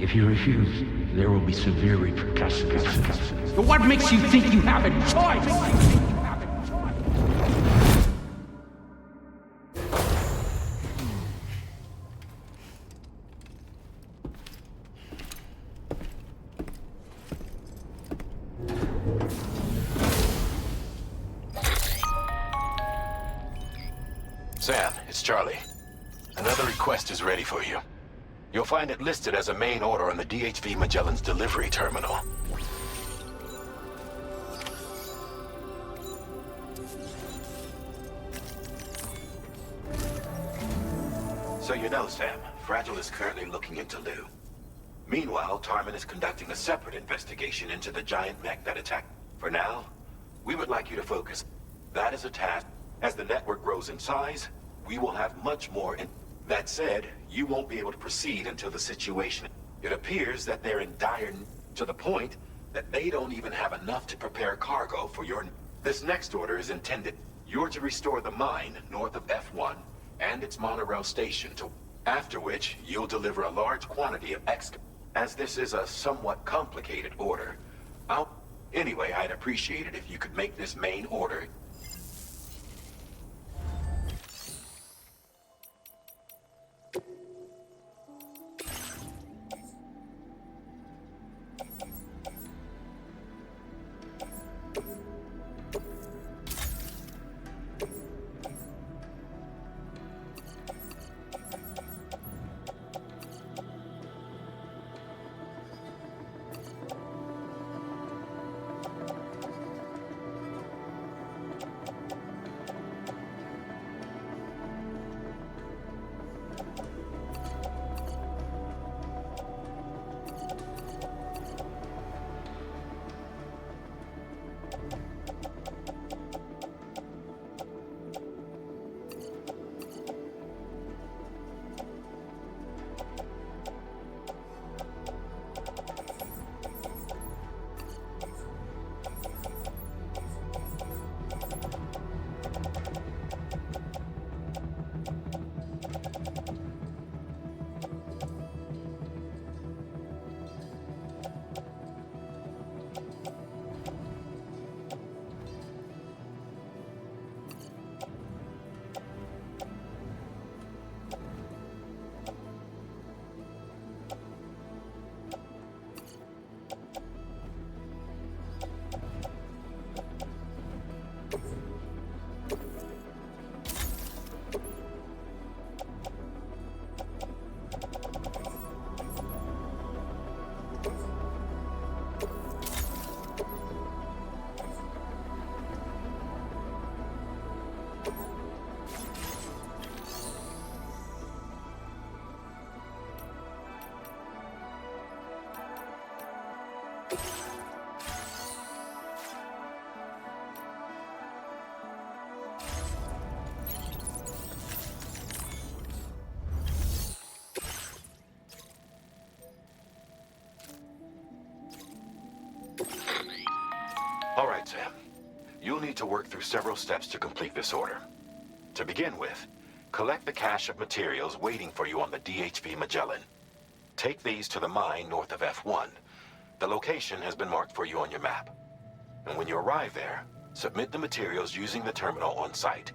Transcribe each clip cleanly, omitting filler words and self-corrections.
If you refuse, there will be severe repercussions. But what makes you think you have a choice? Sam, it's Charlie. Another request is ready for you. You'll find it listed as a main order on the DHV Magellan's delivery terminal. So you know, Sam, Fragile is currently looking into Lou. Meanwhile, Tarman is conducting a separate investigation into the giant mech that attacked. For now, we would like you to focus. That is a task. As the network grows in size, we will have much more in... That said, you won't be able to proceed until the situation... It appears that they're in dire... to the point that they don't even have enough to prepare cargo for your... This next order is intended. You're to restore the mine north of F1 and its monorail station to... After which, you'll deliver a large quantity of As this is a somewhat complicated order, Anyway, I'd appreciate it if you could make this main order... All right, Sam. You'll need to work through several steps to complete this order. To begin with, collect the cache of materials waiting for you on the DHV Magellan. Take these to the mine north of F1. The location has been marked for you on your map. And when you arrive there, submit the materials using the terminal on site.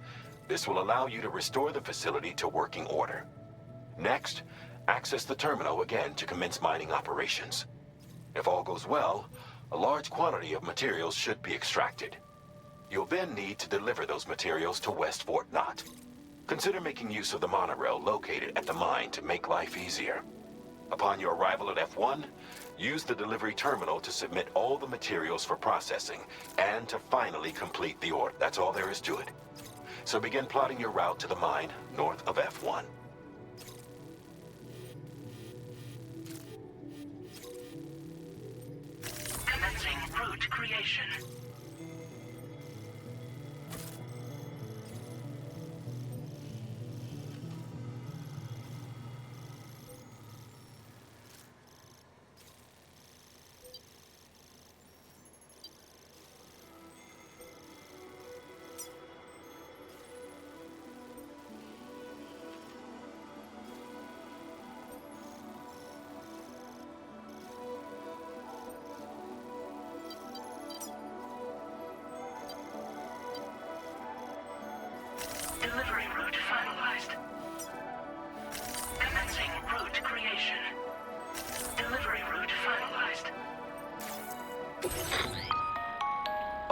This will allow you to restore the facility to working order. Next, access the terminal again to commence mining operations. If all goes well, a large quantity of materials should be extracted. You'll then need to deliver those materials to West Fort Knott. Consider making use of the monorail located at the mine to make life easier. Upon your arrival at F1, use the delivery terminal to submit all the materials for processing and to finally complete the order. That's all there is to it. So begin plotting your route to the mine north of F1. Commencing route creation.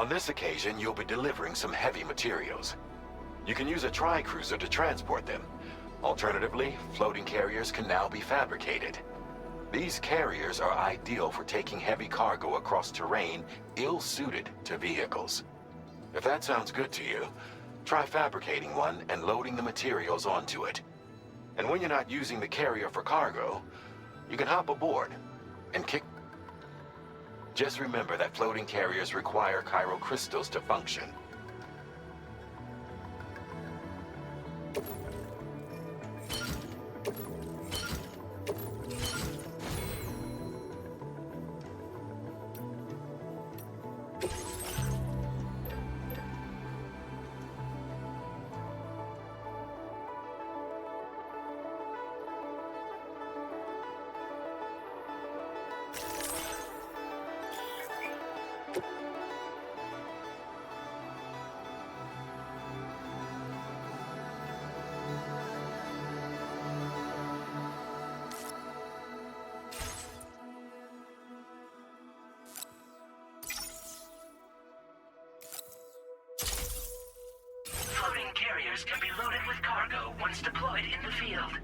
On this occasion, you'll be delivering some heavy materials. You can use a tri-cruiser to transport them. Alternatively, floating carriers can now be fabricated. These carriers are ideal for taking heavy cargo across terrain ill-suited to vehicles. If that sounds good to you, try fabricating one and loading the materials onto it. And when you're not using the carrier for cargo, you can hop aboard and kick. Just remember that floating carriers require chiral crystals to function. Floating carriers can be loaded with cargo once deployed in the field.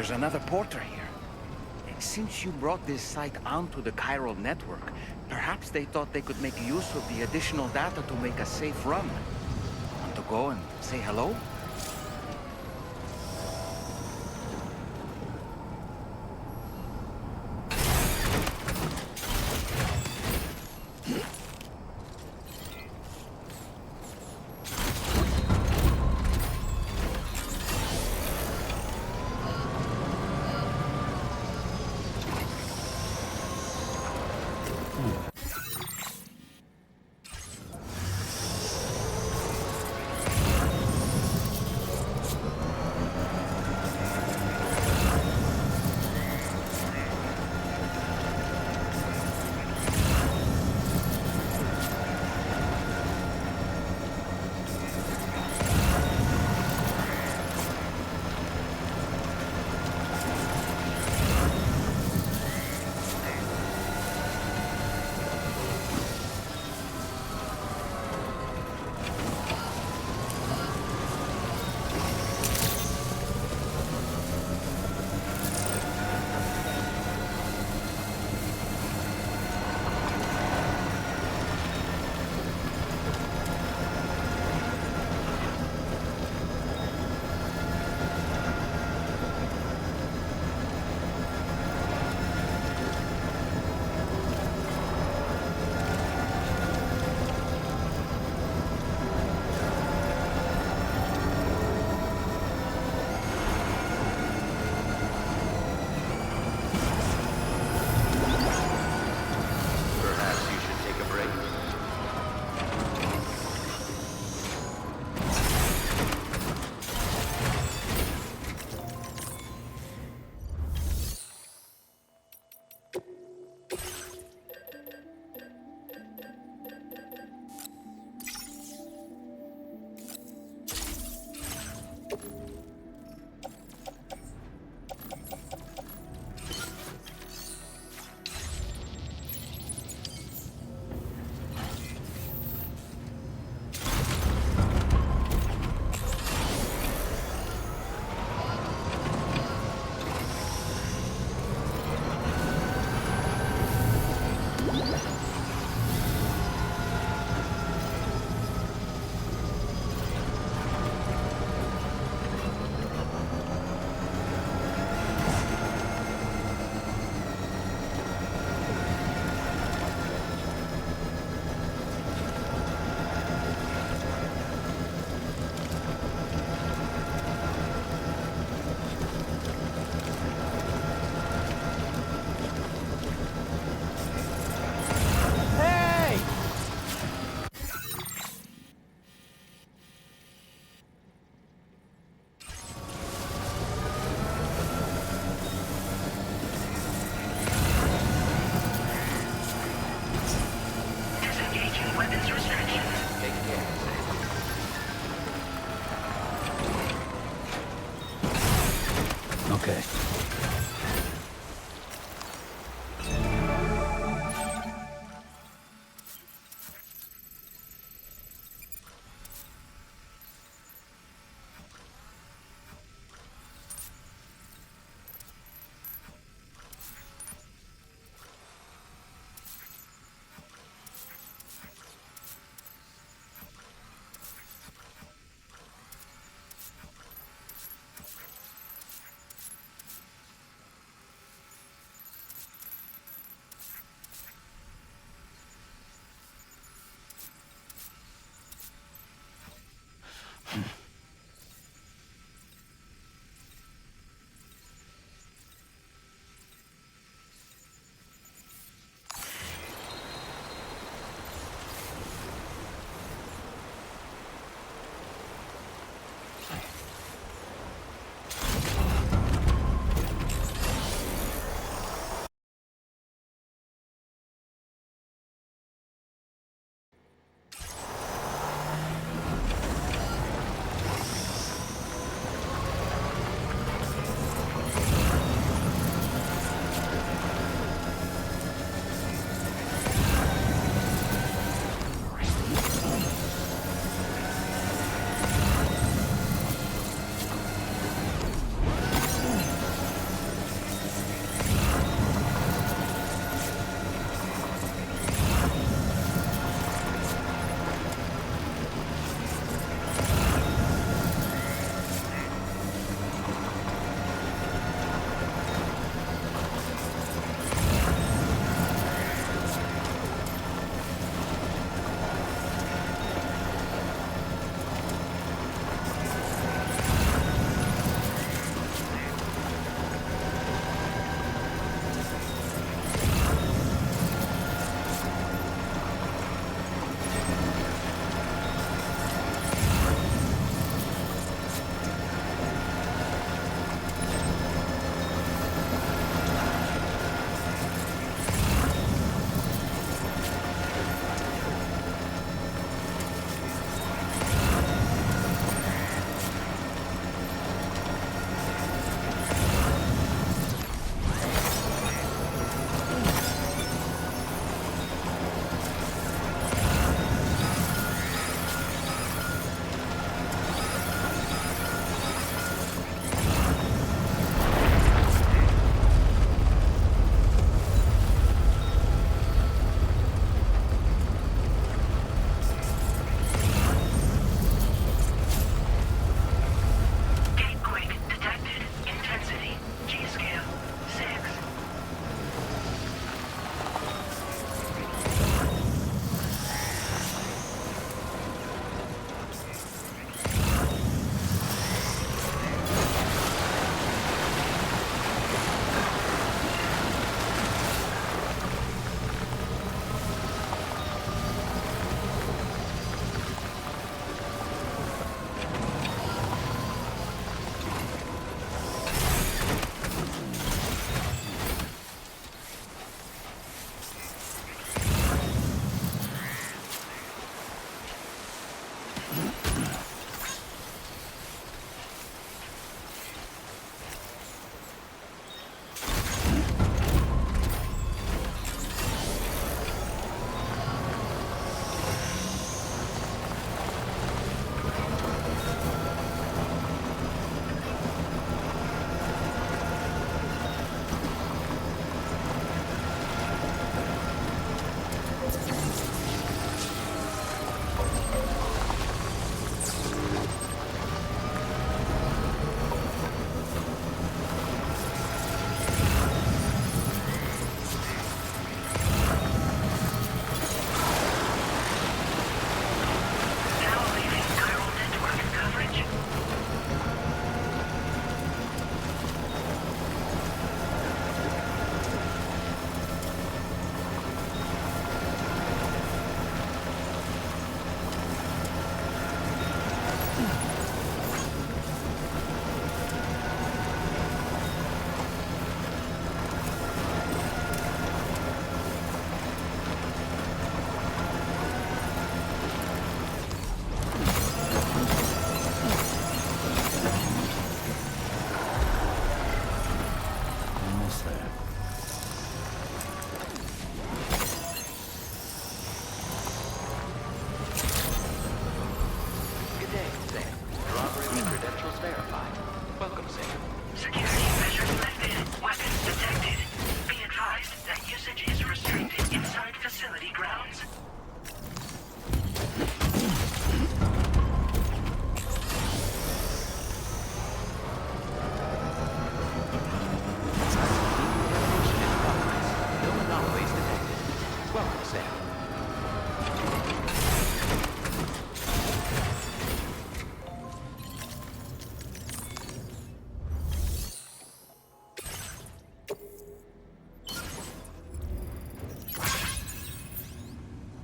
There's another porter here. Since you brought this site onto the chiral network, perhaps they thought they could make use of the additional data to make a safe run. Want to go and say hello?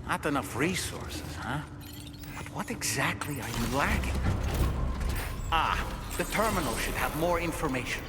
Not enough resources, huh? But what exactly are you lacking? Ah, the terminal should have more information.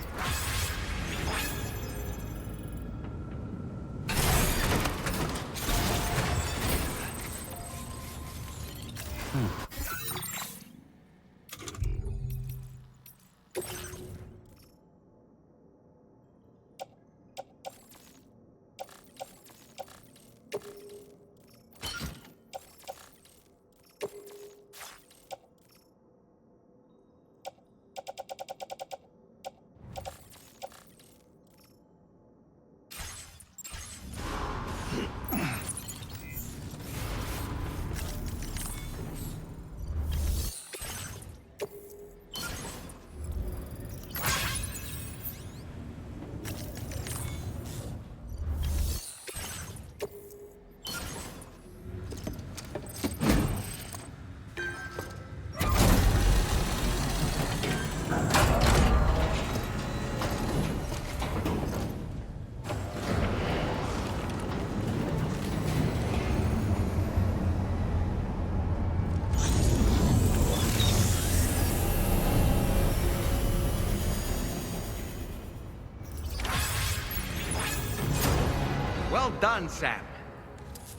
Well done, Sam.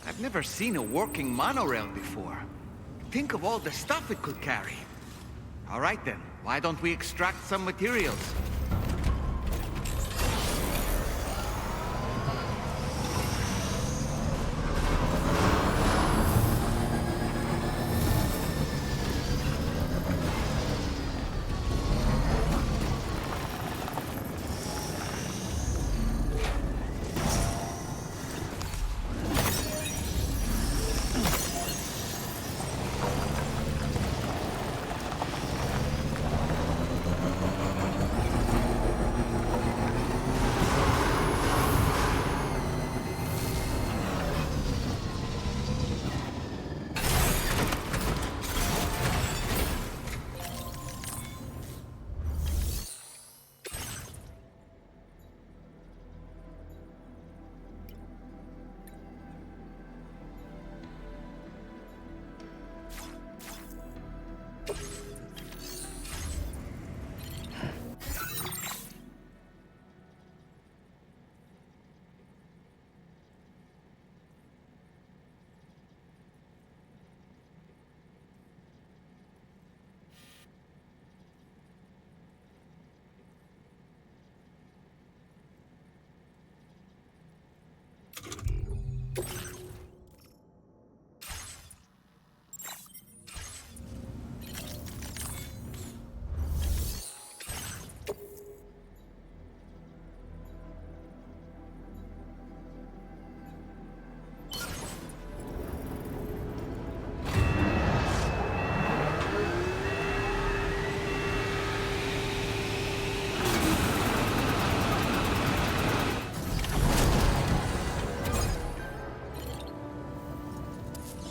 I've never seen a working monorail before. Think of all the stuff it could carry. All right then, why don't we extract some materials?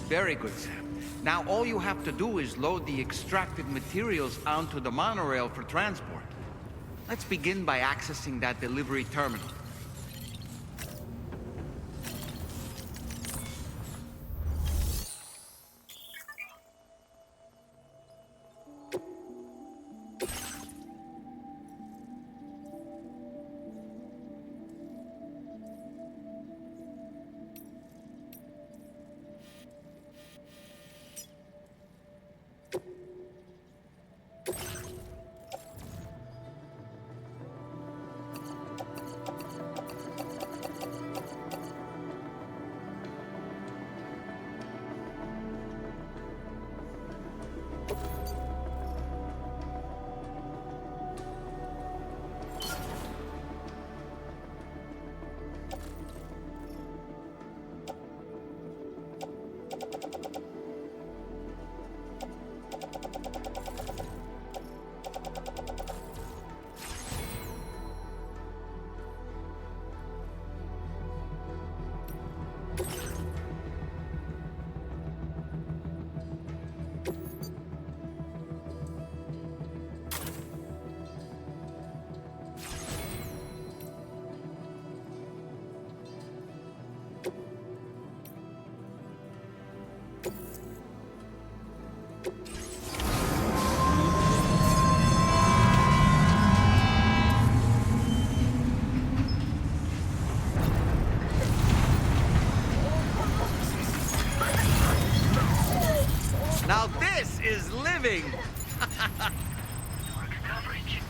Very good, Sam. Now all you have to do is load the extracted materials onto the monorail for transport. Let's begin by accessing that delivery terminal. Now this is living! Network coverage.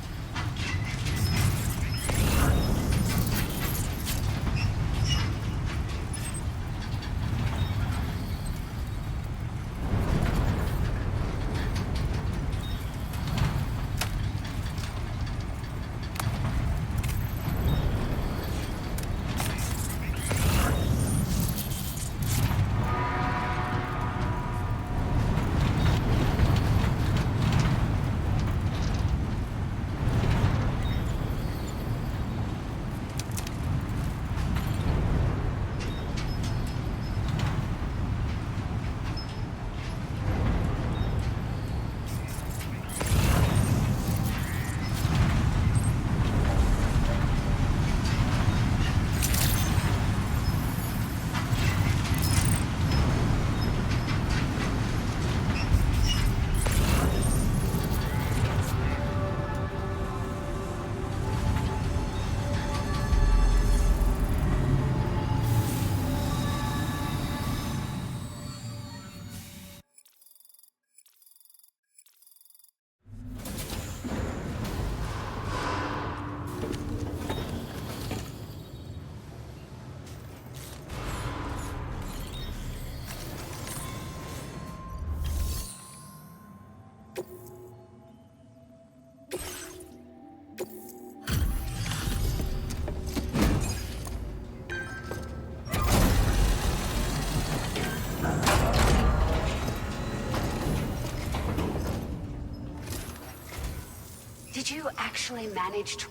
Did you actually manage to...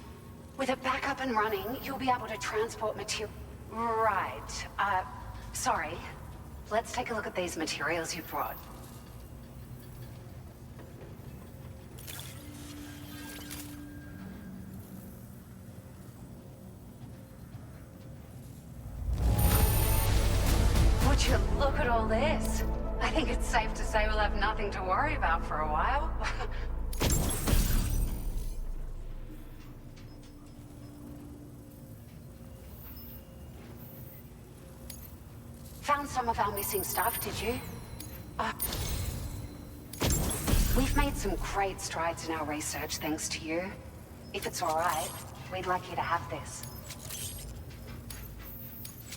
With it back up and running, you'll be able to transport material... Right. Sorry. Let's take a look at these materials you brought. Would you look at all this? I think it's safe to say we'll have nothing to worry about for a while. Found some of our missing stuff, did you? We've made some great strides in our research thanks to you. If it's all right, we'd like you to have this.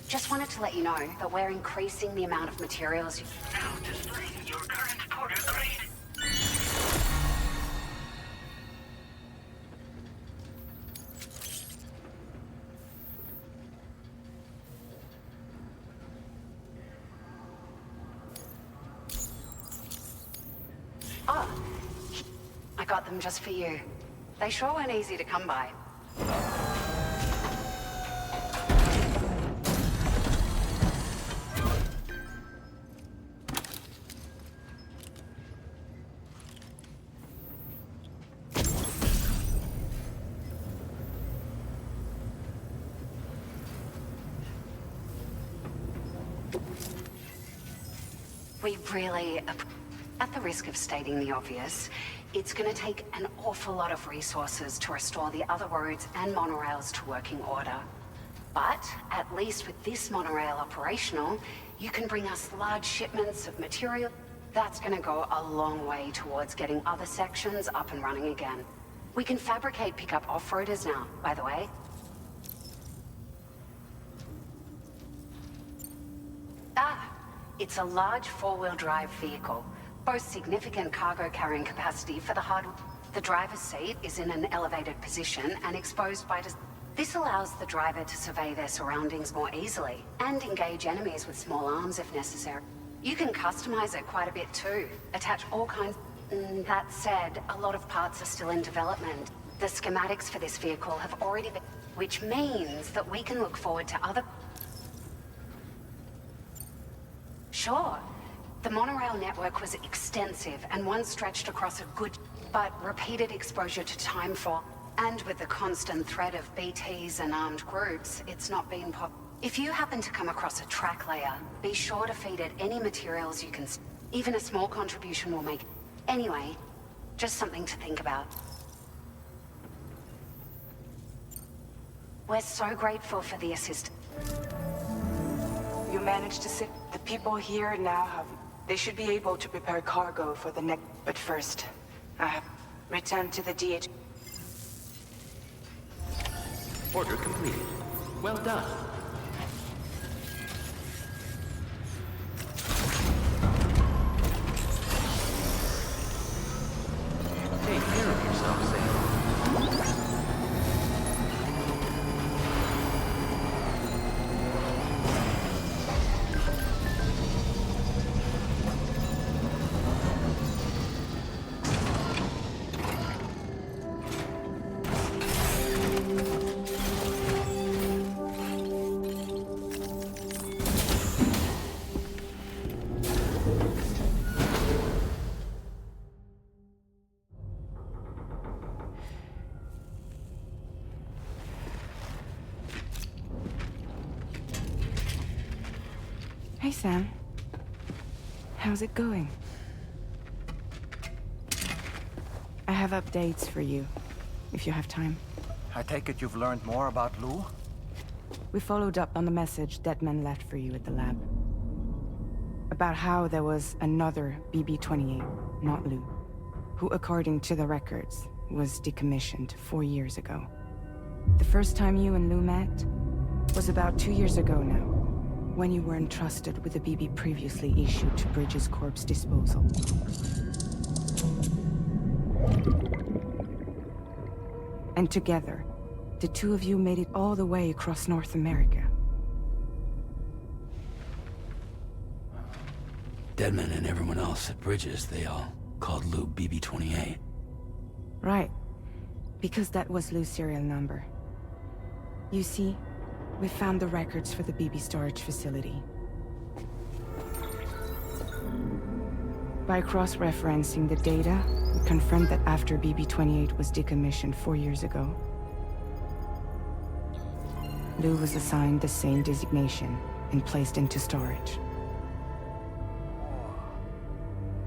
Just wanted to let you know that we're increasing the amount of materials you... Now displaying your current porter grade. Oh, I got them just for you. They sure weren't easy to come by. We really... At the risk of stating the obvious, it's going to take an awful lot of resources to restore the other roads and monorails to working order. But, at least with this monorail operational, you can bring us large shipments of material. That's going to go a long way towards getting other sections up and running again. We can fabricate pickup off-roaders now, by the way. It's a large four-wheel drive vehicle. Boasts significant cargo carrying capacity for the hard... The driver's seat is in an elevated position and exposed by... This allows the driver to survey their surroundings more easily and engage enemies with small arms if necessary. You can customize it quite a bit too. Attach all kinds... That said, a lot of parts are still in development. The schematics for this vehicle have already been... Which means that we can look forward to other... Sure. The monorail network was extensive and once stretched across a good... But repeated exposure to timefall, and with the constant threat of BTs and armed groups, it's not been If you happen to come across a track layer, be sure to feed it any materials you can... Even a small contribution will make... Anyway, just something to think about. We're so grateful for the assist. You managed to sit. The people here now have They should be able to prepare cargo for the next... But first, I have returned to the DH... Order completed. Well done. Take care of yourself, Sam. Hey, Sam. How's it going? I have updates for you, if you have time. I take it you've learned more about Lou? We followed up on the message Deadman left for you at the lab. About how there was another BB-28, not Lou, who, according to the records, was decommissioned 4 years ago. The first time you and Lou met was about 2 years ago now, when you were entrusted with the BB previously issued to Bridges Corp's disposal. And together, the two of you made it all the way across North America. Deadman and everyone else at Bridges, they all called Lou BB-28. Right. Because that was Lou's serial number. You see, we found the records for the BB storage facility. By cross-referencing the data, we confirmed that after BB-28 was decommissioned 4 years ago, Lou was assigned the same designation and placed into storage.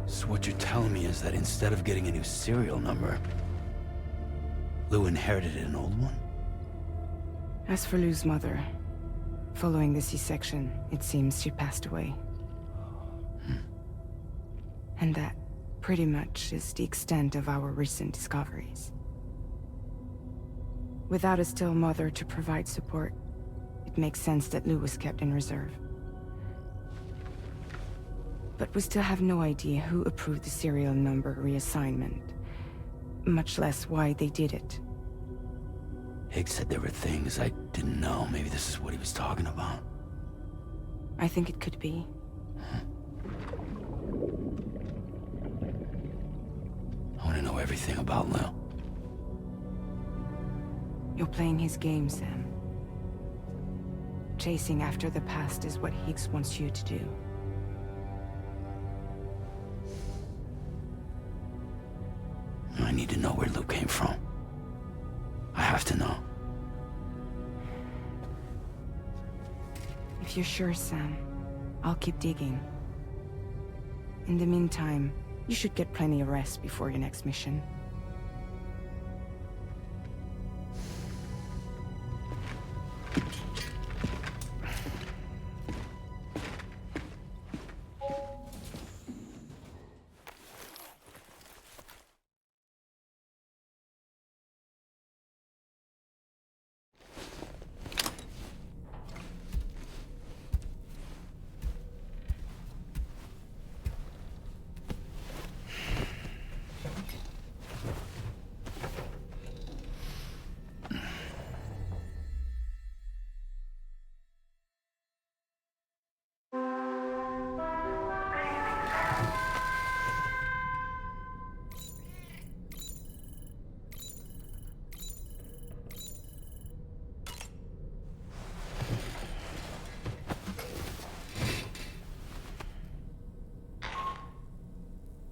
So what you're telling me is that instead of getting a new serial number, Lou inherited an old one? As for Lou's mother, following the C-section, it seems she passed away. And that, pretty much, is the extent of our recent discoveries. Without a still mother to provide support, it makes sense that Lou was kept in reserve. But we still have no idea who approved the serial number reassignment, much less why they did it. Higgs said there were things I didn't know. Maybe this is what he was talking about. I think it could be. I want to know everything about Lou. You're playing his game, Sam. Chasing after the past is what Higgs wants you to do. I need to know where Lou came from. I have to know. If you're sure, Sam, I'll keep digging. In the meantime, you should get plenty of rest before your next mission.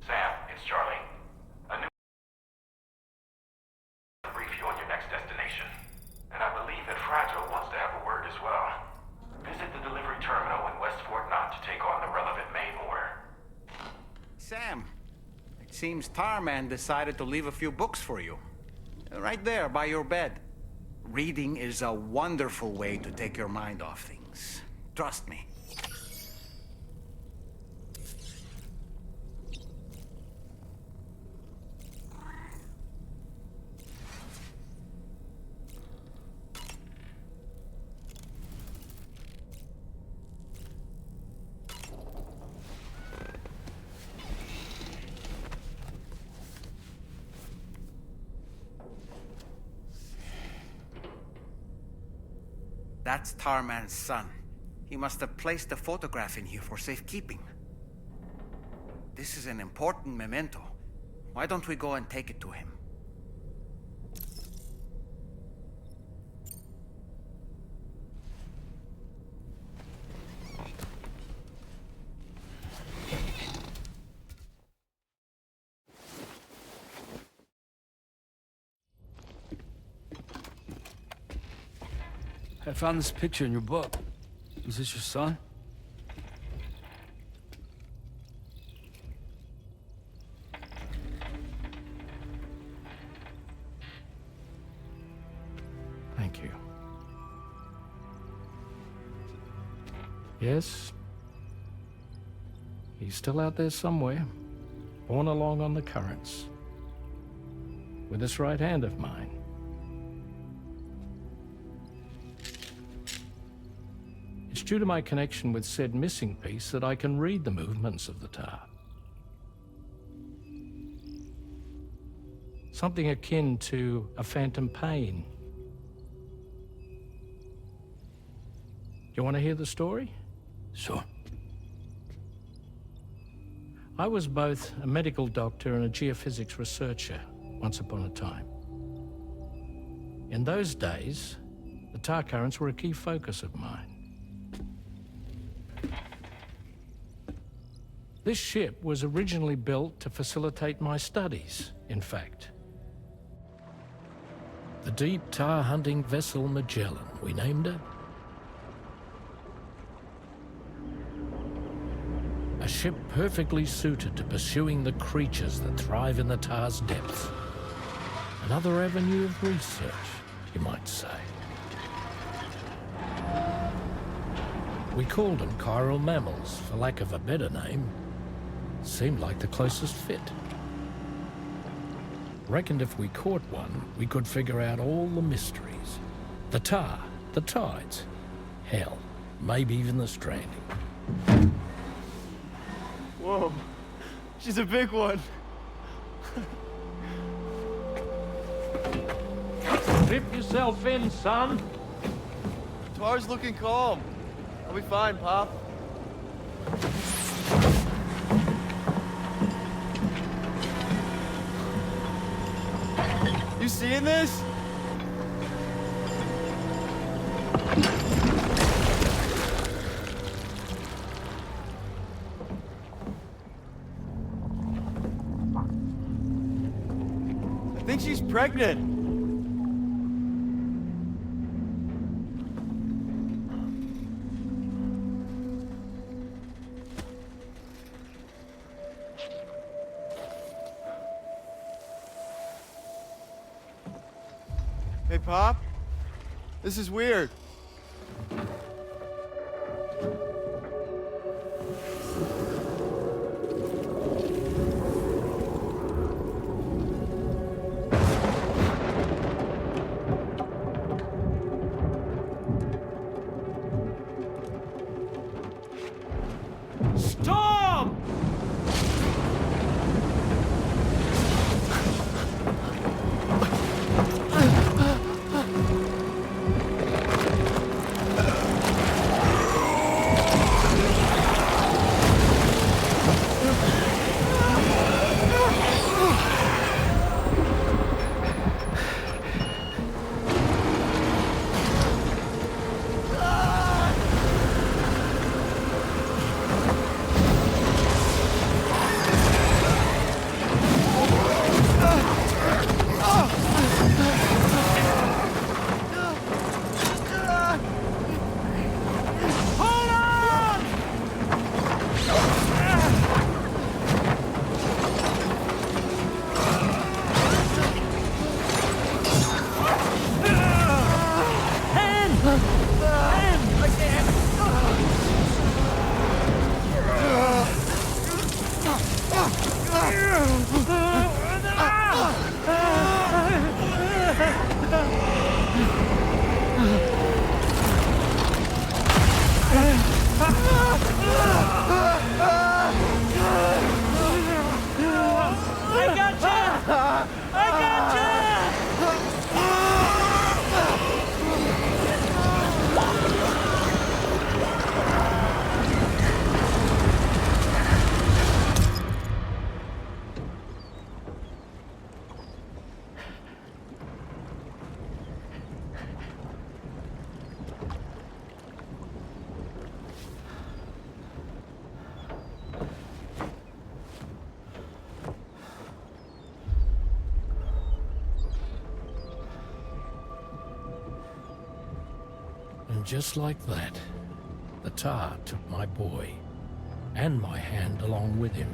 Sam, it's Charlie. A new brief you on your next destination. And I believe that Fragile wants to have a word as well. Visit the delivery terminal in West Fort Knott to take on the relevant main order. Sam, it seems Tarman decided to leave a few books for you. Right there, by your bed. Reading is a wonderful way to take your mind off things. Trust me. That's Tarman's son. He must have placed the photograph in here for safekeeping. This is an important memento. Why don't we go and take it to him? I found this picture in your book. Is this your son? Thank you. Yes. He's still out there somewhere, borne along on the currents, with this right hand of mine. It's due to my connection with said missing piece that I can read the movements of the tar. Something akin to a phantom pain. You want to hear the story? Sure. I was both a medical doctor and a geophysics researcher once upon a time. In those days, the tar currents were a key focus of mine. This ship was originally built to facilitate my studies, in fact. The deep tar hunting vessel Magellan, we named it. A ship perfectly suited to pursuing the creatures that thrive in the tar's depths. Another avenue of research, you might say. We called them chiral mammals, for lack of a better name. Seemed like the closest fit. Reckoned if we caught one, we could figure out all the mysteries. The tar, the tides, hell, maybe even the stranding. Whoa, she's a big one. Strip yourself in, son. Tar's looking calm. I'll be fine, Pop. You seeing this? I think she's pregnant. Hey, Pop. This is weird. Storm! And just like that, the tar took my boy, and my hand along with him.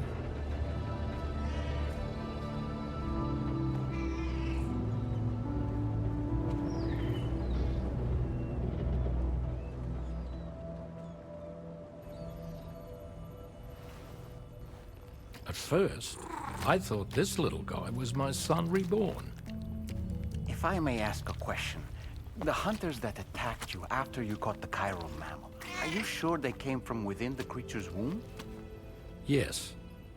At first, I thought this little guy was my son reborn. If I may ask a question, the hunters that attacked you after you caught the chiral mammal, are you sure they came from within the creature's womb? Yes.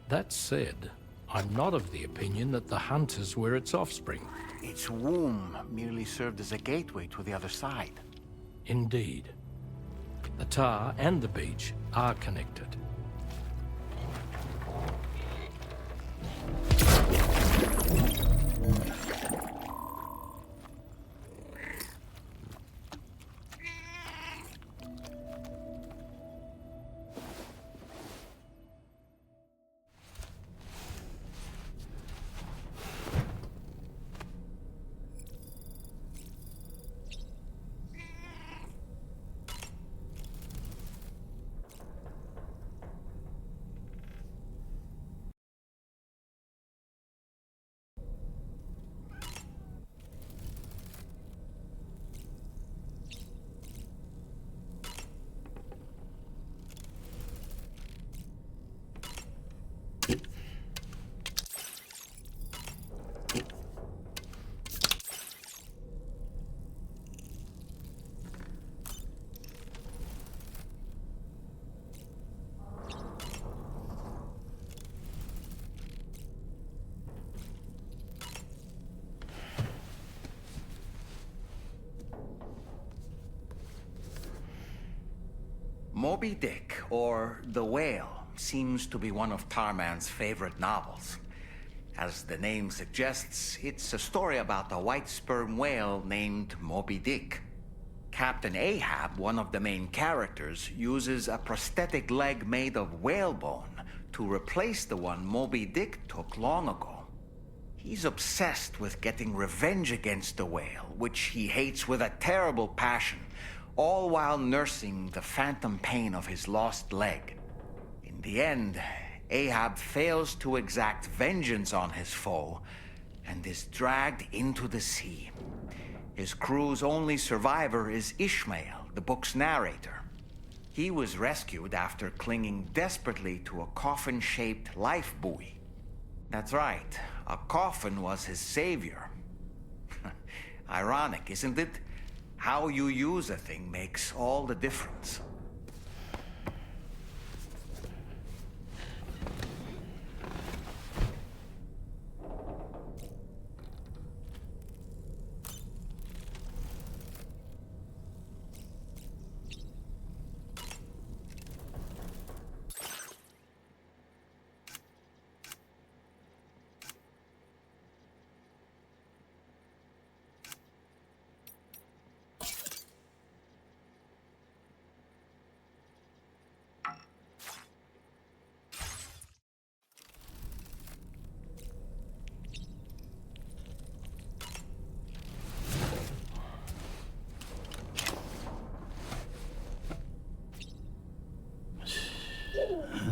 That said, I'm not of the opinion that the hunters were its offspring. Its womb merely served as a gateway to the other side. Indeed. The tar and the beach are connected. Moby Dick, or The Whale, seems to be one of Tarman's favorite novels. As the name suggests, it's a story about a white sperm whale named Moby Dick. Captain Ahab, one of the main characters, uses a prosthetic leg made of whalebone to replace the one Moby Dick took long ago. He's obsessed with getting revenge against the whale, which he hates with a terrible passion, all while nursing the phantom pain of his lost leg. In the end, Ahab fails to exact vengeance on his foe and is dragged into the sea. His crew's only survivor is Ishmael, the book's narrator. He was rescued after clinging desperately to a coffin-shaped life buoy. That's right, a coffin was his savior. Ironic, isn't it? How you use a thing makes all the difference.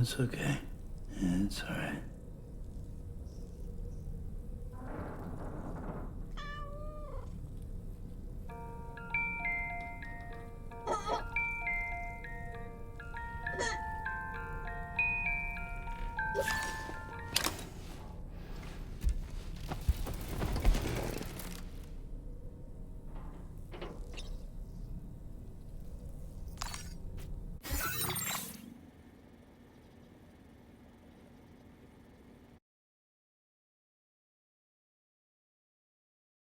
It's okay. It's all right.